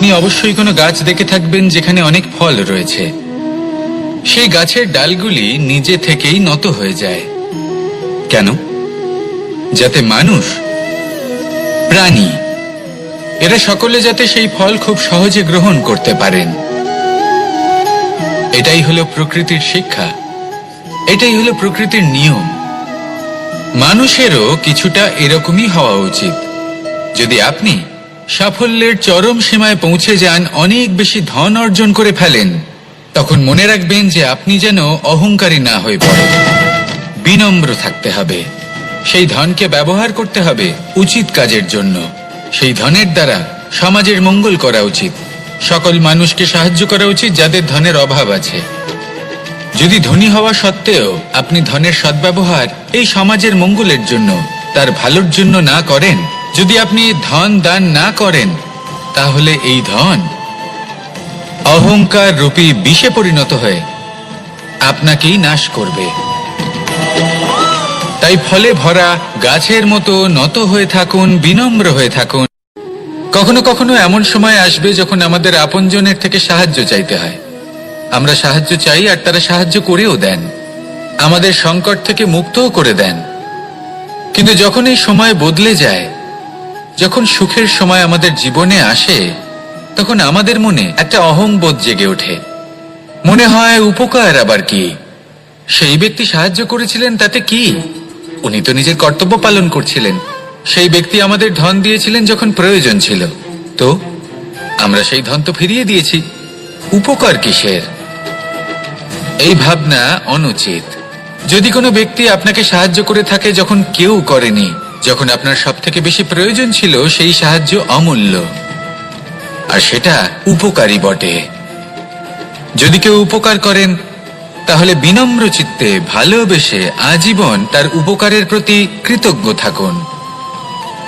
আপনি অবশ্যই কোনো গাছ দেখে থাকবেন যেখানে অনেক ফল রয়েছে। সেই গাছের ডালগুলি নিজে থেকেই নত হয়ে যায়। কেন? যাতে মানুষ, প্রাণী, এরা সকলে যাতে সেই ফল খুব সহজে গ্রহণ করতে পারেন। এটাই হলো প্রকৃতির শিক্ষা, এটাই হলো প্রকৃতির নিয়ম। মানুষেরও কিছুটা এরকমই হওয়া উচিত। যদি আপনি সাফল্যের চরম সীমায় পৌঁছে যান, অনেক বেশি ধন অর্জন করে ফেলেন, তখন মনে রাখবেন যে আপনি যেন অহংকারী না হয়ে পড়েন। বিনম্র থাকতে হবে। সেই ধনকে ব্যবহার করতে হবে উচিত কাজের জন্য। সেই ধনের দ্বারা সমাজের মঙ্গল করা উচিত। সকল মানুষকে সাহায্য করা উচিত যাদের ধনের অভাব আছে। যদি ধনী হওয়া সত্ত্বেও আপনি ধনের সদ্ব্যবহার এই সমাজের মঙ্গলের জন্য, তার ভালোর জন্য না করেন, যদি আপনি ধন দান না করেন, তাহলে এই ধন অহংকার রূপী বিষে পরিণত হয়ে আপনাকেই নাশ করবে। তাই ফলে ভরা গাছের মতো নত হয়ে থাকুন, বিনম্র হয়ে থাকুন। কখনো কখনো এমন সময় আসবে যখন আমাদের আপনজনের থেকে সাহায্য চাইতে হয়। আমরা সাহায্য চাই আর তারা সাহায্য করেও দেন, আমাদের সংকট থেকে মুক্তও করে দেন। কিন্তু যখন এই সময় বদলে যায়, যখন সুখের সময় আমাদের জীবনে আসে, তখন আমাদের মনে একটা অহংবোধ জেগে ওঠে। মনে হয় উপকার আবার কি, সেই ব্যক্তি সাহায্য করেছিলেন তাতে কি, উনি তো নিজের কর্তব্য পালন করছিলেন। সেই ব্যক্তি আমাদের ধন দিয়েছিলেন যখন প্রয়োজন ছিল, তো আমরা সেই ধন তো ফিরিয়ে দিয়েছি, উপকার কিসের? এই ভাবনা অনুচিত। যদি কোনো ব্যক্তি আপনাকে সাহায্য করে থাকে যখন কেউ করেনি, যখন আপনার সবথেকে বেশি প্রয়োজন ছিল, সেই সাহায্য অমূল্য, আর সেটা উপকারী বটে। যদি কেউ উপকার করেন, তাহলে বিনম্র চিত্তে ভালোবেসে আজীবন তার উপকারের প্রতি কৃতজ্ঞ থাকুন।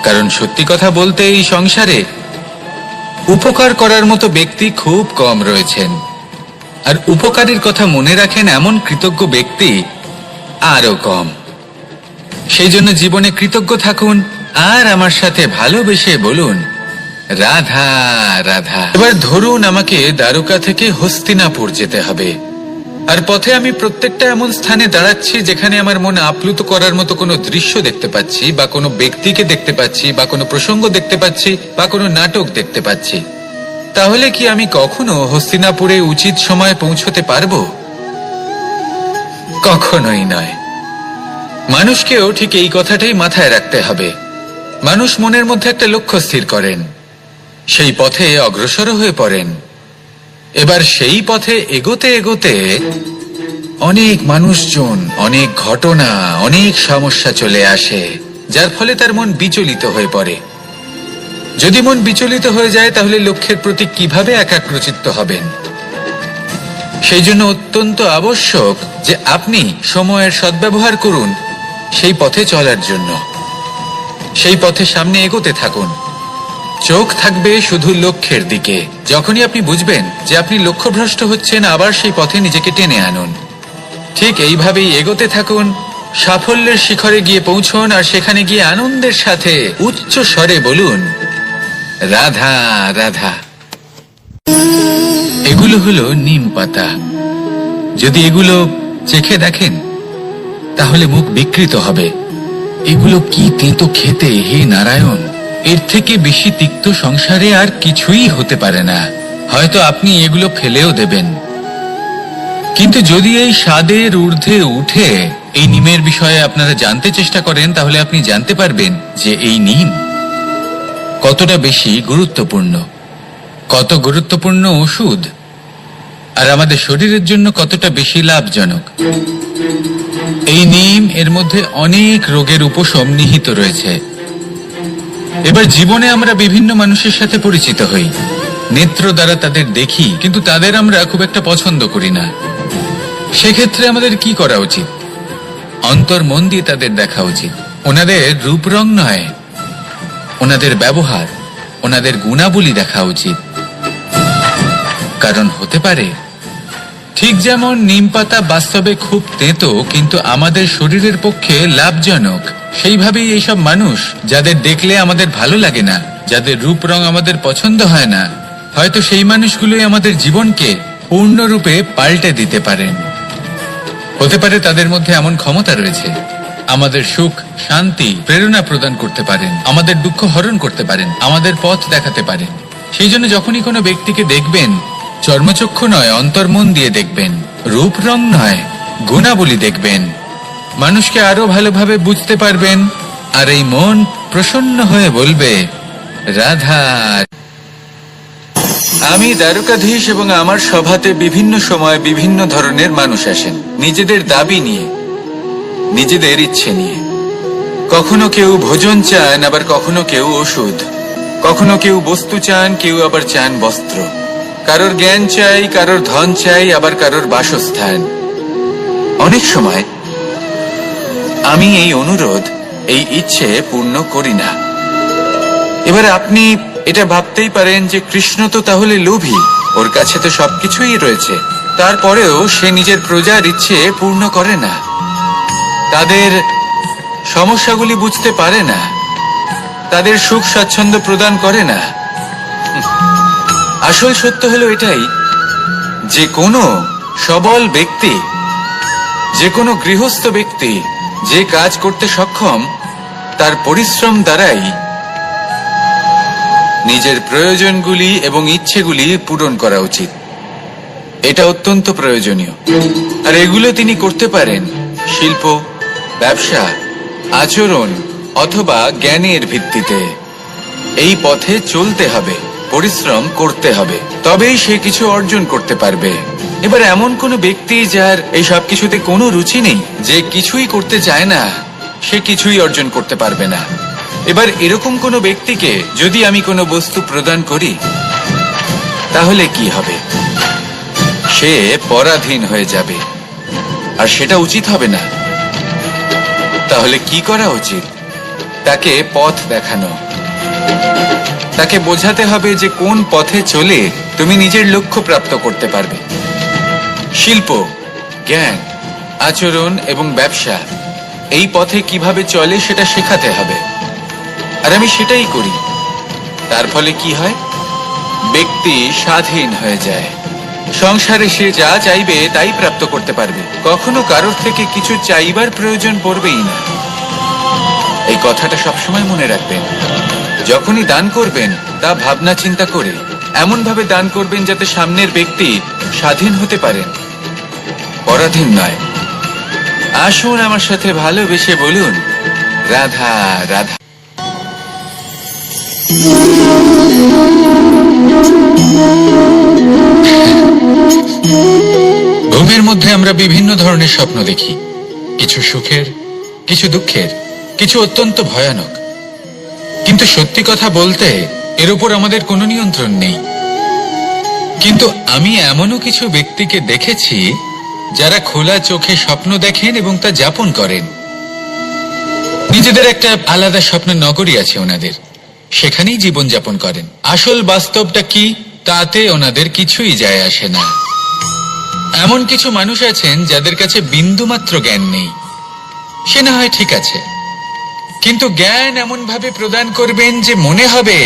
কারণ সত্যি কথা বলতে এই সংসারে উপকার করার মতো ব্যক্তি খুব কম রয়েছেন, আর উপকারের কথা মনে রাখেন এমন কৃতজ্ঞ ব্যক্তি আরো কম। সেই জন্য জীবনে কৃতজ্ঞ থাকুন আর আমার সাথে ভালোবেসে বলুন, রাধা রাধা। এবার ধরুন আমাকে দ্বারকা থেকে হস্তিনাপুর যেতে হবে, আর পথে আমি প্রত্যেকটা এমন স্থানে দাঁড়াচ্ছি যেখানে আমার মন আপ্লুত করার মতো কোনো দৃশ্য দেখতে পাচ্ছি, বা কোনো ব্যক্তিকে দেখতে পাচ্ছি, বা কোনো প্রসঙ্গ দেখতে পাচ্ছি, বা কোনো নাটক দেখতে পাচ্ছি। তাহলে কি আমি কখনো হস্তিনাপুরে উচিত সময়ে পৌঁছতে পারবো? কখনোই নয়। মানুষকেও ঠিক এই কথাটাই মাথায় রাখতে হবে। মানুষ মনের মধ্যে একটা লক্ষ্য স্থির করেন, সেই পথে অগ্রসর হয়ে পড়েন। এবার সেই পথে এগোতে এগোতে অনেক মানুষজন, অনেক ঘটনা, অনেক সমস্যা চলে আসে, যার ফলে তার মন বিচলিত হয়ে পড়ে। যদি মন বিচলিত হয়ে যায়, তাহলে লক্ষ্যের প্রতি কিভাবে একাগ্রচিত্ত হবেন? সেই জন্য অত্যন্ত আবশ্যক যে আপনি সময়ের সদ্ব্যবহার করুন সেই পথে চলার জন্য। সেই পথে সামনে এগোতে থাকুন, চোখ থাকবে শুধু লক্ষ্যের দিকে। যখনই আপনি বুঝবেন যে আপনি লক্ষ্যভ্রষ্ট হচ্ছেন, আবার সেই পথে নিজেকে টেনে আনুন। ঠিক এইভাবেই এগোতে থাকুন, সাফল্যের শিখরে গিয়ে পৌঁছুন, আর সেখানে গিয়ে আনন্দের সাথে উচ্চ স্বরে বলুন, রাধা রাধা। এগুলো হলো নিম পাতা। যদি এগুলো চেখে দেখেন, তাহলে মুখ বিকৃত হবে। এগুলো কি তেতো খেতে, হে নারায়ণ! এর থেকে বেশি তিক্ত সংসারে আর কিছুই হতে পারে না। হয়তো আপনি এগুলো ফেলেও দেবেন, কিন্তু যদি এই স্বাদের ঊর্ধ্বে উঠে এই নিমের বিষয়ে আপনারা জানতে চেষ্টা করেন, তাহলে আপনি জানতে পারবেন যে এই নিম কতটা বেশি গুরুত্বপূর্ণ, কত গুরুত্বপূর্ণ ওষুধ, আর আমাদের শরীরের জন্য কতটা বেশি লাভজনক। এই নিম, এর মধ্যে অনেক রোগের উপশম নিহিত রয়েছে। এবার জীবনে আমরা বিভিন্ন মানুষের সাথে পরিচিত হই, নেত্র দ্বারা তাদের দেখি, কিন্তু তাদের আমরা খুব একটা পছন্দ করি না। সেক্ষেত্রে আমাদের কি করা উচিত? অন্তর মন দিয়ে তাদের দেখা উচিত। ওনাদের রূপ রং নয়, ওনাদের ব্যবহার, ওনাদের গুণাবলী দেখা উচিত। কারণ হতে পারে ঠিক যেমন নিম পাতা বাস্তবে খুব তেতো কিন্তু আমাদের শরীরের পক্ষে লাভজনক, সেইভাবেই এইসব মানুষ যাদের দেখলে আমাদের ভালো লাগে না, যাদের রূপ রং আমাদের পছন্দ হয় না, হয়তো সেই মানুষগুলোই আমাদের জীবনকে পূর্ণরূপে পাল্টে দিতে পারেন। হতে পারে তাদের মধ্যে এমন ক্ষমতা রয়েছে, আমাদের সুখ, শান্তি, প্রেরণা প্রদান করতে পারেন, আমাদের দুঃখ হরণ করতে পারেন, আমাদের পথ দেখাতে পারেন। সেই জন্য যখনই কোনো ব্যক্তিকে দেখবেন, চর্মচক্ষু নয় অন্তর্মন দিয়ে দেখবেন, রূপ রং নয় গুণাবলী দেখবেন, মানুষকে আরো ভালোভাবে বুঝতে পারবেন, আর এই মন প্রসন্ন হয়ে বলবে, রাধা। আমি দ্বারকাধীশ এবং আমার সভাতে বিভিন্ন সময় বিভিন্ন ধরনের মানুষ আসেন, নিজেদের দাবি নিয়ে, নিজেদের ইচ্ছে নিয়ে। কখনো কেউ ভোজন চান, আবার কখনো কেউ ওষুধ, কখনো কেউ বস্তু চান, কেউ আবার চান বস্ত্র, কারোর জ্ঞান চাই, কারোর ধন চাই, আবার কারোর বাসস্থান। অনেক সময় আমি এই অনুরোধ, এই ইচ্ছে পূর্ণ করি না। এবার আপনি এটা ভাবতেই পারেন যে কৃষ্ণ তো তাহলে লোভী, ওর কাছে তো সবকিছুই রয়েছে, তারপরেও সে নিজের প্রজার ইচ্ছে পূর্ণ করে না, তাদের সমস্যাগুলি বুঝতে পারে না, তাদের সুখ স্বাচ্ছন্দ্য প্রদান করে না। আসল সত্য হলো এটাই যে কোনো সবল ব্যক্তি, যে কোনো গৃহস্থ ব্যক্তি যে কাজ করতে সক্ষম, তার পরিশ্রম দ্বারাই নিজের প্রয়োজনগুলি এবং ইচ্ছেগুলি পূরণ করা উচিত। এটা অত্যন্ত প্রয়োজনীয়, আর এগুলো তিনি করতে পারেন শিল্প, ব্যবসা, আচরণ অথবা জ্ঞানের ভিত্তিতে। এই পথে চলতে হবে, পরিশ্রম করতে হবে, তবেই সে কিছু অর্জন করতে পারবে। এবার এমন কোনো ব্যক্তি যার এই সব কিছুতে কোনো রুচি নেই, যে কিছুই করতে চায় না, সে কিছুই অর্জন করতে পারবে না। এবার এরকম কোনো ব্যক্তিকে যদি আমি কোনো বস্তু প্রদান করি, তাহলে কি হবে? সে পরাধীন হয়ে যাবে, আর সেটা উচিত হবে না। তাহলে কি করা উচিত? তাকে পথ দেখানো, তাকে বোঝাতে হবে যে কোন পথে চলে তুমি নিজের লক্ষ্য প্রাপ্ত করতে পারবে। শিল্প, জ্ঞান, আচরণ এবং ব্যবসা, এই পথে কিভাবে চলে সেটা শেখাতে হবে, আর আমি সেটাই করি। তার ফলে কি হয়? ব্যক্তি স্বাধীন হয়ে যায়, সংসারে সে যা চাইবে তাই প্রাপ্ত করতে পারবে, কখনো কারোর থেকে কিছু চাইবার প্রয়োজন পড়বেই না। এই কথাটা সবসময় মনে রাখবেন। যখনই দান করবেন তা ভাবনা চিন্তা করে এমন ভাবে দান করবেন যাতে সামনের ব্যক্তি স্বাধীন হতে পারেন, পরাধীন নয়। আসুন আমার সাথে ভালোবেসে বলুন, রাধা রাধা। ঘুমের মধ্যে আমরা বিভিন্ন ধরনের স্বপ্ন দেখি, কিছু সুখের, কিছু দুঃখের, কিছু অত্যন্ত ভয়ানক। কিন্তু সত্যি কথা বলতে এর উপর আমাদের কোনো নিয়ন্ত্রণ নেই। কিন্তু আমি এমনও কিছু ব্যক্তিকে দেখেছি যারা খোলা চোখে স্বপ্ন দেখেন এবং তা যাপন করেন। নিজেদের একটা আলাদা স্বপ্নের নগরী আছে ওনাদের, সেখানেই জীবন যাপন করেন। আসল বাস্তবটা কি তাতে ওনাদের কিছুই যায় আসে না। এমন কিছু মানুষ আছেন যাদের কাছে বিন্দুমাত্র জ্ঞান নেই, সে না হয় ঠিক আছে, কিন্তু জ্ঞান এমন ভাবে প্রদান করবেন যে মনে হবে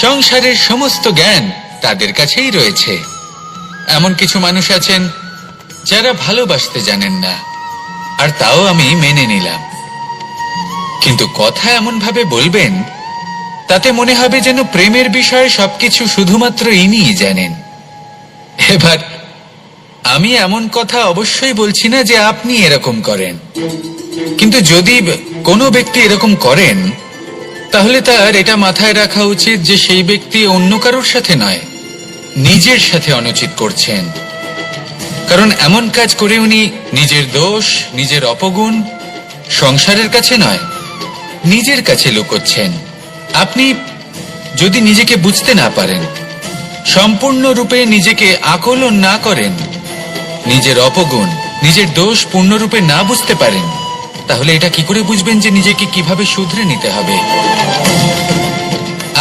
সংসারের সমস্ত জ্ঞান তাদের কাছেই রয়েছে। এমন কিছু মানুষ আছেন যারা ভালোবাসতে জানেন না, আর তাও আমি মেনে নিলাম, কিন্তু কথা এমন ভাবে বলবেন তাতে মনে হবে যেন প্রেমের বিষয়ে সবকিছু শুধুমাত্র ইনিই জানেন। এবার আমি এমন কথা অবশ্যই বলছি না যে আপনি এরকম করেন, কিন্তু যদি কোনো ব্যক্তি এরকম করেন তাহলে তার এটা মাথায় রাখা উচিত যে সেই ব্যক্তি অন্য কারোর সাথে নয়, নিজের সাথে অনুচিত করছেন। কারণ এমন কাজ করে উনি নিজের দোষ, নিজের অপগুণ সংসারের কাছে নয়, নিজের কাছে লুকোচ্ছেন। আপনি যদি নিজেকে বুঝতে না পারেন, সম্পূর্ণরূপে নিজেকে আকলন না করেন, নিজের অপগুণ, নিজের দোষ পূর্ণরূপে না বুঝতে পারেন, তাহলে এটা কি করে বুঝবেন যে নিজেকে কিভাবে শুধরে নিতে হবে?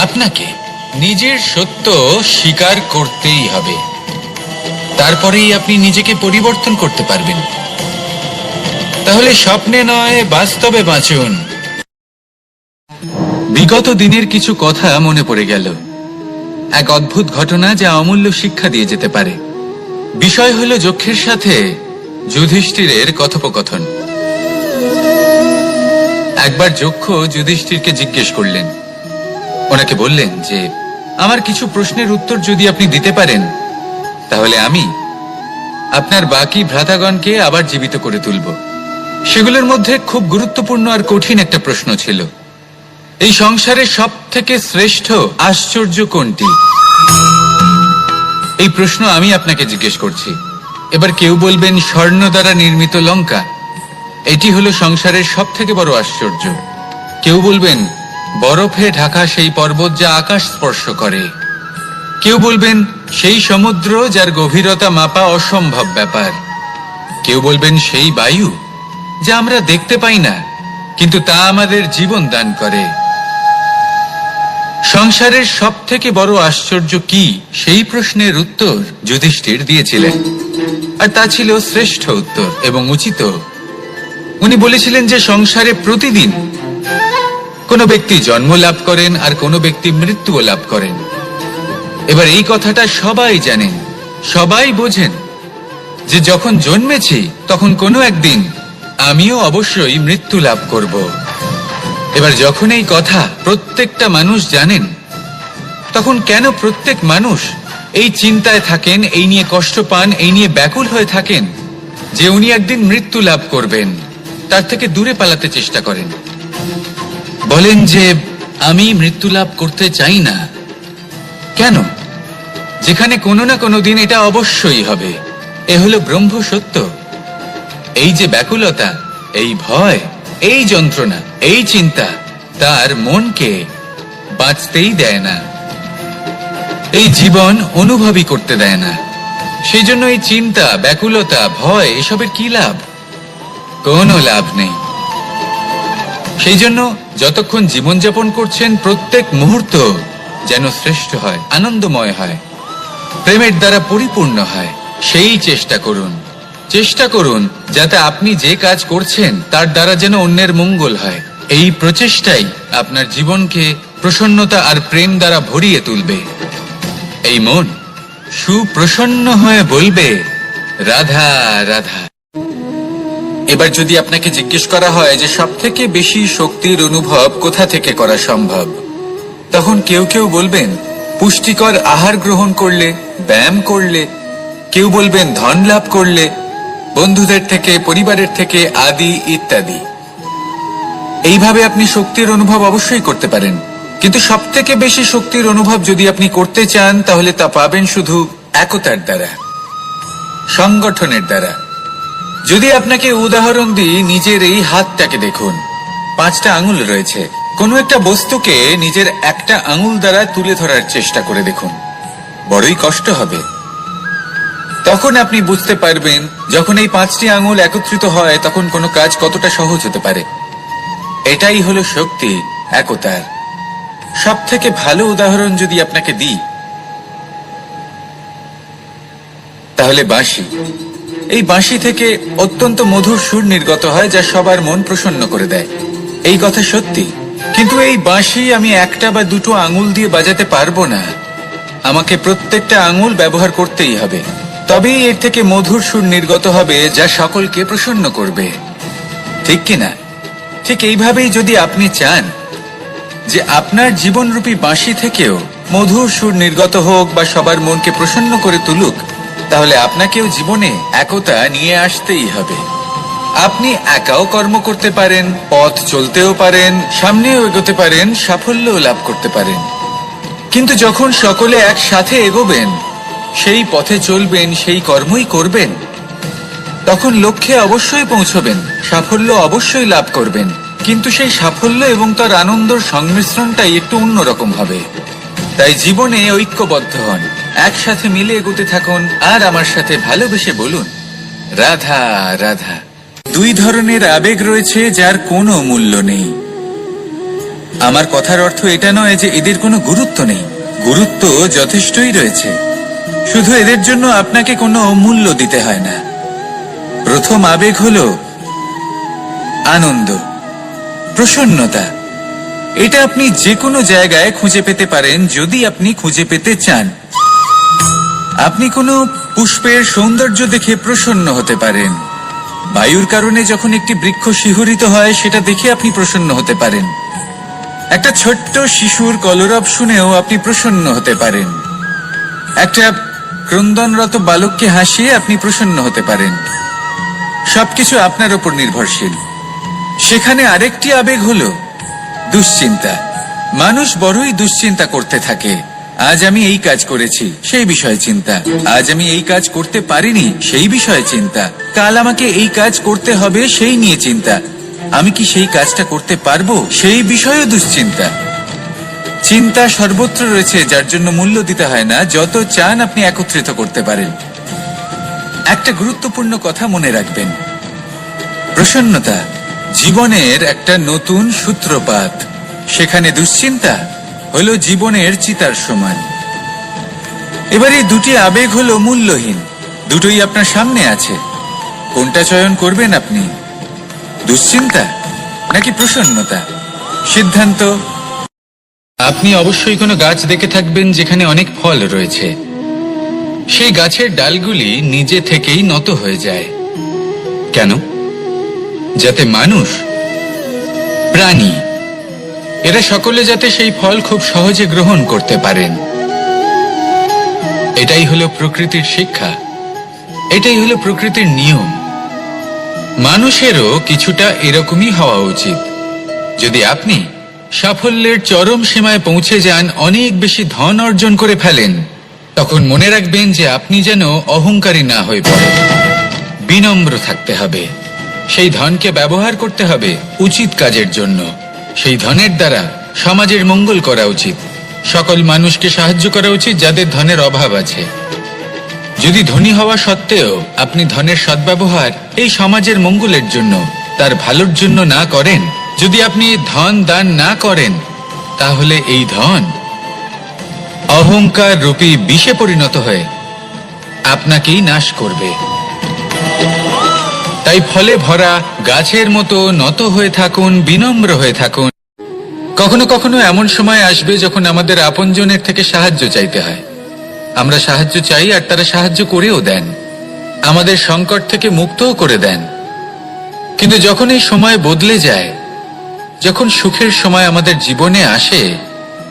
আপনাকে নিজের সত্য স্বীকার করতেই হবে, তারপরেই আপনি নিজেকে পরিবর্তন করতে পারবেন। তাহলে স্বপ্নে নয়, বাস্তবে বাঁচুন। বিগত দিনের কিছু কথা মনে পড়ে গেল। এক অদ্ভুত ঘটনা যা অমূল্য শিক্ষা দিয়ে যেতে পারে। বিষয় হলো যক্ষের সাথে যুধিষ্ঠিরের কথোপকথন। একবার যক্ষ যুধিষ্ঠিরকে জিজ্ঞেস করলেন, ওনাকে বললেন যে আমার কিছু প্রশ্নের উত্তর যদি আপনি দিতে পারেন তাহলে আমি আপনার বাকি ভ্রাতাগণকে আবার জীবিত করে তুলব। সেগুলোর মধ্যে খুব গুরুত্বপূর্ণ আর কঠিন একটা প্রশ্ন ছিল, এই সংসারের সব থেকে শ্রেষ্ঠ আশ্চর্য কোনটি? এই প্রশ্ন আমি আপনাকে জিজ্ঞেস করছি। এবার কেউ বলবেন স্বর্ণ দ্বারা নির্মিত লঙ্কা, এটি হলো সংসারের সব থেকে বড় আশ্চর্য। কেউ বলবেন বরফে ঢাকা সেই পর্বত যা আকাশ স্পর্শ করে। কেউ বলবেন সেই সমুদ্র যার গভীরতা মাপা অসম্ভব ব্যাপার। কেউ বলবেন সেই বায়ু যা আমরা দেখতে পাই না কিন্তু তা আমাদের জীবন দান করে। সংসারের সব থেকে বড় আশ্চর্য কি, সেই প্রশ্নের উত্তর যুধিষ্ঠির দিয়েছিলেন, আর তা ছিল শ্রেষ্ঠ উত্তর এবং উচিত। উনি বলেছিলেন যে সংসারে প্রতিদিন কোনো ব্যক্তি জন্ম লাভ করেন আর কোনো ব্যক্তি মৃত্যুও লাভ করেন। এবার এই কথাটা সবাই জানেন, সবাই বোঝেন যে যখন জন্মেছি তখন কোনো একদিন আমিও অবশ্যই মৃত্যু লাভ করব। এবার যখন এই কথা প্রত্যেকটা মানুষ জানেন, তখন কেন প্রত্যেক মানুষ এই চিন্তায় থাকেন, এই নিয়ে কষ্ট পান, এই নিয়ে ব্যাকুল হয়ে থাকেন যে উনি একদিন মৃত্যু লাভ করবেন, তার থেকে দূরে পালাতে চেষ্টা করেন? বলেন যে আমি মৃত্যু লাভ করতে চাই না। কেন? যেখানে কোনো না কোনো দিন এটা অবশ্যই হবে। এ হলো ব্রহ্ম সত্য। এই যে ব্যাকুলতা, এই ভয়, এই যন্ত্রণা, এই চিন্তা তার মনকে বাঁচতেই দেয় না, এই জীবন অনুভবই করতে দেয় না। সেই জন্য এই চিন্তা, ব্যাকুলতা, ভয় এসবের কি লাভ? কোনো লাভ নেই। সেই জন্য যতক্ষণ জীবনযাপন করছেন প্রত্যেক মুহূর্ত যেন শ্রেষ্ঠ হয়, আনন্দময় হয়, প্রেমের দ্বারা পরিপূর্ণ হয়, সেই চেষ্টা করুন। চেষ্টা করুন যাতে আপনি যে কাজ করছেন তার দ্বারা যেন অন্যের মঙ্গল হয়। এই প্রচেষ্টাই আপনার জীবনকে প্রসন্নতা আর প্রেম দ্বারা ভরিয়ে তুলবে। এই মন সুপ্রসন্ন হয়ে বলবে রাধা রাধা। এবার যদি আপনাকে জিজ্ঞেস করা হয় যে সব থেকে বেশি শক্তির অনুভব কোথা থেকে করা সম্ভব, তখন কেউ কেউ বলবেন পুষ্টিকর আহার গ্রহণ করলে, ব্যায়াম করলে। কেউ বলবেন ধন লাভ করলে, বন্ধুদের থেকে, পরিবারের থেকে, আদি ইত্যাদি। এইভাবে আপনি শক্তির অনুভব অবশ্যই করতে পারেন, কিন্তু সব থেকে বেশি শক্তির অনুভব যদি আপনি করতে চান তাহলে তা পাবেন শুধু একতার দ্বারা, সংগঠনের দ্বারা। যদি আপনাকে উদাহরণ দিই, নিজের এই হাতটাকে দেখুন, 5টা আঙুল রয়েছে। কোনো একটা বস্তুকে নিজের একটা আঙুল দ্বারা তুলে ধরার চেষ্টা করে দেখুন, বড়ই কষ্ট হবে। তখন আপনি বুঝতে পারবেন যখন এই 5টি আঙুল একত্রিত হয় তখন কোনো কাজ কতটা সহজ হতে পারে। এটাই হলো শক্তি, একতার। সব থেকে ভালো উদাহরণ যদি আপনাকে দিই তাহলে বাঁশি। এই বাঁশি থেকে অত্যন্ত মধুর সুর নির্গত হয় যা সবার মন প্রসন্ন করে দেয়। এই কথা সত্যি, কিন্তু এই বাঁশি আমি একটা বা দুটো আঙুল দিয়ে বাজাতে পারবো না। আমাকে প্রত্যেকটা আঙুল ব্যবহার করতেই হবে, তবেই এর থেকে মধুর সুর নির্গত হবে যা সকলকে প্রসন্ন করবে, ঠিক কিনা? ঠিক এইভাবেই যদি আপনি চান যে আপনার জীবনরূপী বাঁশি থেকেও মধুর সুর নির্গত হোক বা সবার মনকে প্রসন্ন করে তুলুক, তাহলে আপনাকেও জীবনে একতা নিয়ে আসতেই হবে। আপনি একাও কর্ম করতে পারেন, পথ চলতেও পারেন, সামনেও এগোতে পারেন, সাফল্যও লাভ করতে পারেন। কিন্তু যখন সকলে একসাথে এগোবেন, সেই পথে চলবেন, সেই কর্মই করবেন, তখন লক্ষ্যে অবশ্যই পৌঁছবেন, সাফল্য অবশ্যই লাভ করবেন। কিন্তু সেই সাফল্য এবং তার আনন্দর সংমিশ্রণটাই একটু অন্যরকম হবে। তাই জীবনে ঐক্যবদ্ধ হন, একসাথে মিলে এগোতে থাকুন, আর আমার সাথে ভালোবেসে বলুন রাধা রাধা। 2 ধরনের আবেগ রয়েছে যার কোনো মূল্য নেই। আমার কথার অর্থ এটা নয় যে এদের কোনো গুরুত্ব নেই, গুরুত্ব যথেষ্টই রয়েছে, শুধু এদের জন্য আপনাকে কোনো মূল্য দিতে হয় না। প্রথম আবেগ হলো আনন্দ, প্রসন্নতা। এটা আপনি যে কোনো জায়গায় খুঁজে পেতে পারেন যদি আপনি খুঁজে পেতে চান। আপনি কোনো পুষ্পের সৌন্দর্য দেখে প্রসন্ন হতে পারেন। বায়ুর কারণে যখন একটি বৃক্ষ শিহরিত হয় সেটা দেখে আপনি প্রসন্ন হতে পারেন। একটা ছোট্ট শিশুর কলরব শুনেও আপনি প্রসন্ন হতে পারেন। একটা ক্রন্দনরত বালককে হাসিয়ে আপনি প্রসন্ন হতে পারেন। সবকিছু আপনার উপর নির্ভরশীল। সেখানে আরেকটি আবেগ হলো দুশ্চিন্তা। মানুষ বড়ই দুশ্চিন্তা করতে থাকে। আজ আমি এই কাজ করেছি, সেই বিষয়ে চিন্তা। আজ আমি এই কাজ করতে পারিনি, সেই বিষয়ে চিন্তা। কাল আমাকে এই কাজ করতে হবে, সেই নিয়ে চিন্তা। আমি কি সেই কাজটা করতে পারবো, সেই বিষয়েও দুশ্চিন্তা। চিন্তা সর্বত্র রয়েছে, যার জন্য মূল্য দিতে হয় না। যত চান আপনি একত্রিত করতে পারেন। একটা গুরুত্বপূর্ণ কথা মনে রাখবেন, প্রসন্নতা জীবনের একটা নতুন সূত্রপাত। সেখানে দুশ্চিন্তা হলো জীবনের চিতার সমান। এবার এই দুটি আবেগ হলো মূল্যহীন, দুটোই আপনার সামনে আছে। কোনটা চয়ন করবেন আপনি, দুশ্চিন্তা নাকি প্রসন্নতা? সিদ্ধান্ত। আপনি অবশ্যই কোনো গাছ দেখে থাকবেন যেখানে অনেক ফল রয়েছে। সেই গাছের ডালগুলি নিজে থেকেই নত হয়ে যায়। কেন? যাতে মানুষ, প্রাণী, এরা সকলে যাতে সেই ফল খুব সহজে গ্রহণ করতে পারেন। এটাই হলো প্রকৃতির শিক্ষা, এটাই হলো প্রকৃতির নিয়ম। মানুষেরও কিছুটা এরকমই হওয়া উচিত। যদি আপনি সাফল্যের চরম সীমায় পৌঁছে যান, অনেক বেশি ধন অর্জন করে ফেলেন, তখন মনে রাখবেন যে আপনি যেন অহংকারী না হয়ে পড়েন। বিনম্র থাকতে হবে। সেই ধনকে ব্যবহার করতে হবে উচিত কাজের জন্য। সেই ধনের দ্বারা সমাজের মঙ্গল করা উচিত। সকল মানুষকে সাহায্য করা উচিত যাদের ধনের অভাব আছে। যদি ধনী হওয়া সত্ত্বেও আপনি ধনের সদ্ব্যবহার এই সমাজের মঙ্গলের জন্য, তার ভালোর জন্য না করেন, যদি আপনি ধন দান না করেন, তাহলে এই ধন অহংকার রূপী বিষে পরিণত হয়ে আপনাকেই নাশ করবে। তাই ফলে ভরা গাছের মতো নত হয়ে থাকুন, বিনম্র হয়ে থাকুন। কখনো কখনো এমন সময় আসবে যখন আমাদের আপনজনের থেকে সাহায্য চাইতে হয়। আমরা সাহায্য চাই আর তারা সাহায্য করেও দেন, আমাদের সংকট থেকে মুক্তও করে দেন। কিন্তু যখন এই সময় বদলে যায়, যখন সুখের সময় আমাদের জীবনে আসে,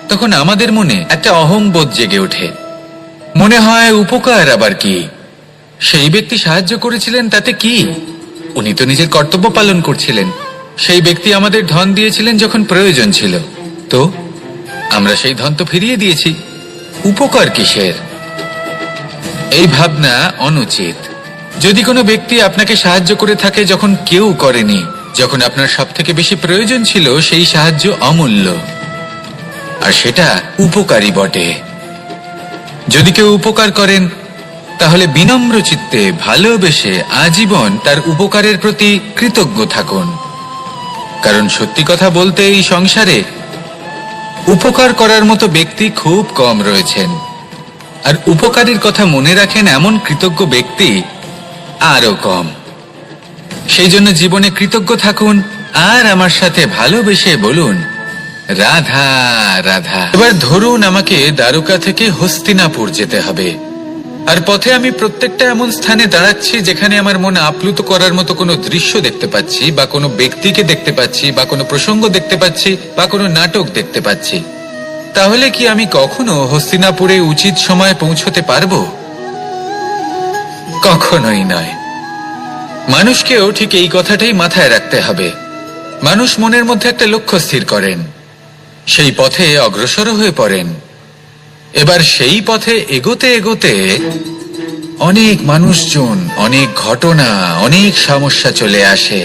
তখন আমাদের মনে একটা অহংবোধ জেগে ওঠে। মনে হয় উপকার আবার কি, সেই ব্যক্তি সাহায্য করেছিলেন তাতে কি, উনি তো নিজের কর্তব্য পালন করছিলেন। সেই ব্যক্তি আমাদের ধন দিয়েছিলেন যখন প্রয়োজন ছিল, তো আমরা সেই ধন তো ফিরিয়ে দিয়েছি, উপকার কিসের? এই ভাবনা অনুচিত। যদি কোনো ব্যক্তি আপনাকে সাহায্য করে থাকে যখন কেউ করেনি, যখন আপনার সব থেকে বেশি প্রয়োজন ছিল, সেই সাহায্য অমূল্য, আর সেটা উপকারী বটে। যদি কেউ উপকার করেন, তাহলে বিনম্র চিত্তে ভালোবেসে আজীবন তার উপকারের প্রতি কৃতজ্ঞ থাকুন। কারণ সত্যি কথা বলতে এই সংসারে উপকার করার মতো ব্যক্তি খুব কম রয়েছেন, আর উপকারীর কথা মনে রাখেন এমন কৃতজ্ঞ ব্যক্তি আরো কম। সেই জন্য জীবনে কৃতজ্ঞ থাকুন আর আমার সাথে ভালোবেসে বলুন, রাধা রাধা। এবার ধরুন আমাকে দ্বারকা থেকে হস্তিনাপুর যেতে হবে, আর পথে আমি প্রত্যেকটা এমন স্থানে দাঁড়াচ্ছি যেখানে আমার মন আপ্লুত করার মতো কোনো দৃশ্য দেখতে পাচ্ছি, বা কোনো ব্যক্তিকে দেখতে পাচ্ছি, বা কোনো প্রসঙ্গ দেখতে পাচ্ছি, বা কোনো নাটক দেখতে পাচ্ছি। তাহলে কি আমি কখনো হস্তিনাপুরে উচিত সময়ে পৌঁছতে পারবো? কখনোই নয়। মানুষকেও ঠিক এই কথাটাই মাথায় রাখতে হবে। মানুষ মনের মধ্যে একটা লক্ষ্য স্থির করেন, সেই পথে অগ্রসর হয়ে পড়েন। এবার সেই পথে এগোতে এগোতে অনেক মানুষজন, অনেক ঘটনা, অনেক সমস্যা চলে আসে,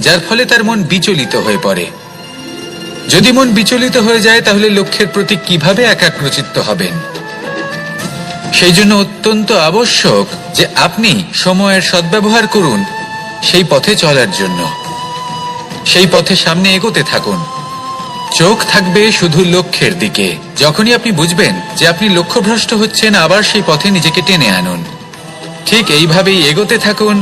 যার ফলে তার মন বিচলিত হয়ে পড়ে। যদি মন বিচলিত হয়ে যায়, তাহলে লক্ষ্যের প্রতি কিভাবে একাগ্রচিত্ত হবেন? সেই জন্য অত্যন্ত আবশ্যক যে আপনি সময়ের সদ্ব্যবহার করুন সেই পথে চলার জন্য। সেই পথে সামনে এগোতে থাকুন, চোখ থাকবে শুধু লক্ষ্যের দিকে। যখনই আপনি বুঝবেন যে আপনি লক্ষ্যভ্রষ্ট হচ্ছেন, আবার সেই পথে নিজেকে টেনে আনুন। ঠিক এইভাবেই এগোতে থাকুন,